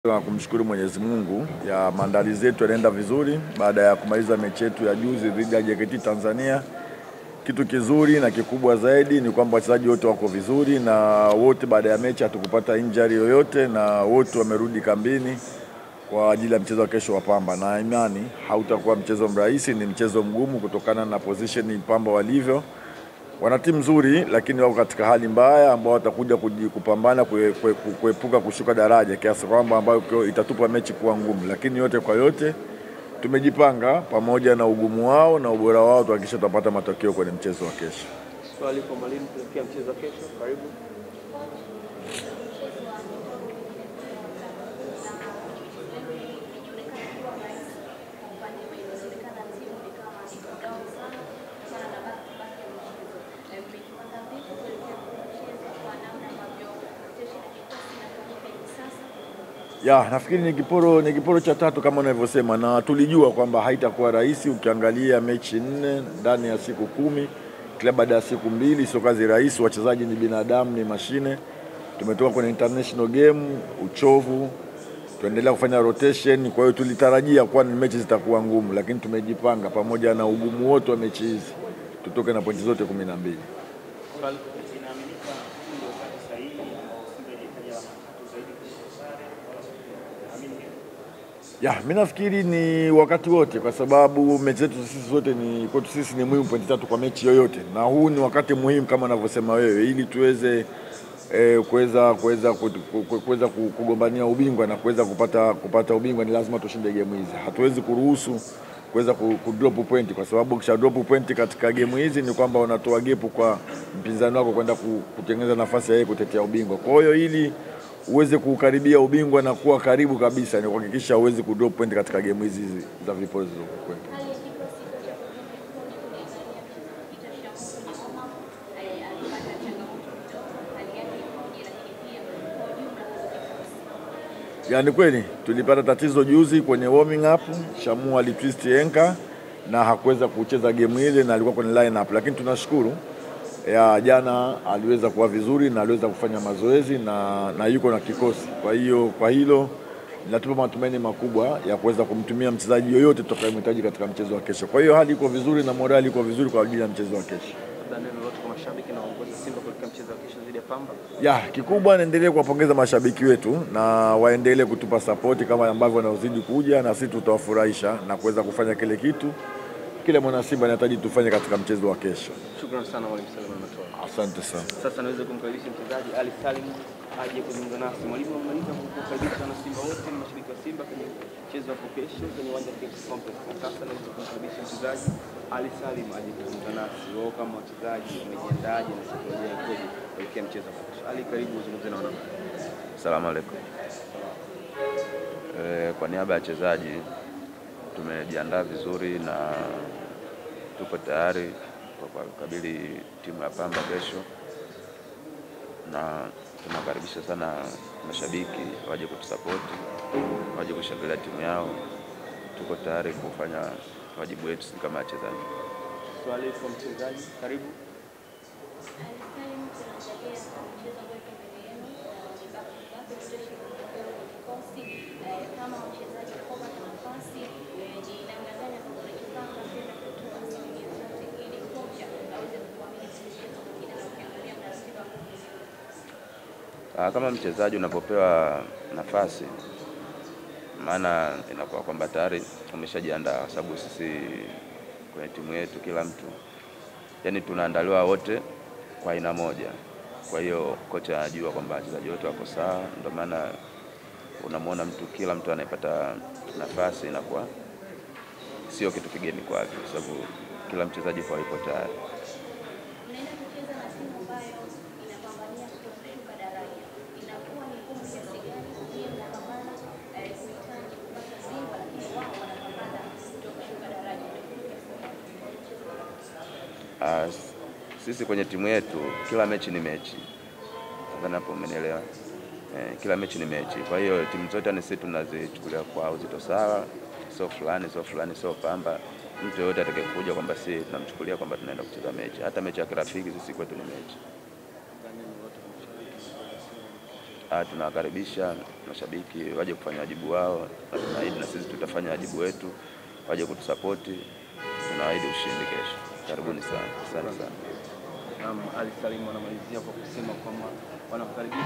Kumshukuru Mwenyezi Mungu ya maandalizi yetu yanaenda vizuri baada ya kumaliza mechi yetu ya juzi dhidi ya JKT Tanzania. Kitu kizuri na kikubwa zaidi ni kwamba wachezaji wote wako vizuri na wote baada ya mechi hatukupata injury yoyote na wote wamerudi kambini kwa ajili ya mchezo wa kesho wa Pamba, na imani hautakuwa mchezo mrahisi, ni mchezo mgumu kutokana na position Pamba walivyo. Wana timu nzuri lakini wako katika hali mbaya ambao watakuja kupambana kuepuka kushuka daraja kiasi kwamba ambayo itatupa mechi kuwa ngumu, lakini yote kwa yote tumejipanga pamoja na ugumu wao na ubora wao tuhakikisha tutapata matokeo kwenye mchezo wa kesho. Swali kwa mwalimu kuelekea mchezo wa kesho, karibu. Ya, nafikiri ni kiporo cha tatu kama unavyosema, na tulijua kwamba haitakuwa rahisi. Ukiangalia mechi 4 ndani ya siku 10, kila baada ya siku 2, sio kazi rahisi. Wachezaji ni binadamu, ni mashine. Tumetoka kwenye international game, uchovu, tuendelea kufanya rotation. Kwa hiyo tulitarajia kuwa ni mechi zitakuwa ngumu, lakini tumejipanga pamoja na ugumu wote wa mechi hizi tutoke na pointi zote 12. Ya, mimi nafikiri ni wakati wote, kwa sababu mechi zetu sisi zote ni kwetu sisi ni muhimu pointi 3 kwa mechi yoyote, na huu ni wakati muhimu kama unavyosema wewe, ili tuweze kuweza kugombania ubingwa na kuweza kupata ubingwa ni lazima tushinde game hizi. Hatuwezi kuruhusu kuweza kudrop point, kwa sababu kisha drop point katika game hizi ni kwamba unatoa gap kwa mpinzani wako kwenda kutengeneza nafasi ya yeye kutetea ubingwa. Kwa hiyo ili uweze kukaribia ubingwa na kuwa karibu kabisa ni kuhakikisha uweze kudrop point katika game hizi za vipozo kwetu. Yaani kweli tulipata tatizo juzi kwenye warming up. Shamu alitwist enka na hakuweza kucheza game ile na alikuwa kwenye line up, lakini tunashukuru ya jana aliweza kuwa vizuri na aliweza kufanya mazoezi na yuko na kikosi. Kwa hiyo kwa hilo linatupa matumaini makubwa ya kuweza kumtumia mchezaji yoyote tutakayemhitaji katika mchezo wa kesho. Kwa hiyo hali iko vizuri na morali iko vizuri kwa ajili ya mchezo wa kesho. Mashabiki na waongozi Simba katika mchezo wa kesho dhidi ya Pamba. Ya, kikubwa naendelee kuwapongeza mashabiki wetu na waendelee kutupa support kama ambavyo wanaozidi kuja, na sisi tutawafurahisha na kuweza kufanya kile kitu kile mwana Simba anahitaji tufanye katika mchezo wa kesho. Shukrani sana mwalimu Salim Matola. Asante sana. Sasa naweza kumkaribisha mchezaji Ali Salim aje kuzungumza nasi. Mwalimu amemaliza kukaribisha na Simba wote, ni mashabiki wa Simba kwenye mchezo wa kesho kwenye uwanja wa KMC Complex. Sasa naweza kumkaribisha mchezaji Ali Salim aje kuzungumza nasi. Wao kama wachezaji wamejiandaje na teknolojia ikoje kuelekea mchezo wa kesho? Ali, karibu uzungumze na wana. Asalamu alaykum. Kwa niaba ya wachezaji tumejiandaa vizuri na tuko tayari kwa kukabili timu ya Pamba kesho, na tunakaribisha sana mashabiki waje kutusupport, waje kushangilia timu yao. Tuko tayari kufanya wajibu wetu kama wachezaji. Swali kwa mchezaji, karibu. Kama mchezaji unapopewa nafasi, maana inakuwa kwamba tayari umeshajiandaa, kwa sababu sisi kwenye timu yetu kila mtu yani tunaandaliwa wote kwa aina moja. Kwa hiyo kocha anajua kwamba wachezaji wote wako sawa, ndio maana unamwona kila mtu anayepata nafasi inakuwa sio kitu kigeni kwake, kwa sababu kila mchezaji kwa yuko tayari. Sisi kwenye timu yetu kila mechi ni mechi. Sasa hapo umenielewa? Kila mechi ni mechi. Kwa hiyo timu zote ni sisi tunazichukulia kwa uzito sawa. Sio fulani, sio Pamba. Mtu yote atakayekuja kwamba sisi tunamchukulia kwamba tunaenda kucheza mechi. Hata mechi ya kirafiki sisi kwetu ni mechi. Tunawakaribisha mashabiki waje kufanya wajibu wao, na tunaahidi na sisi tutafanya wajibu wetu, waje kutusapoti. Tunaahidi ushindi kesho. Karibuni sana. Asante sana. Ali Salim anamalizia kwa kusema kwamba wanakaribisha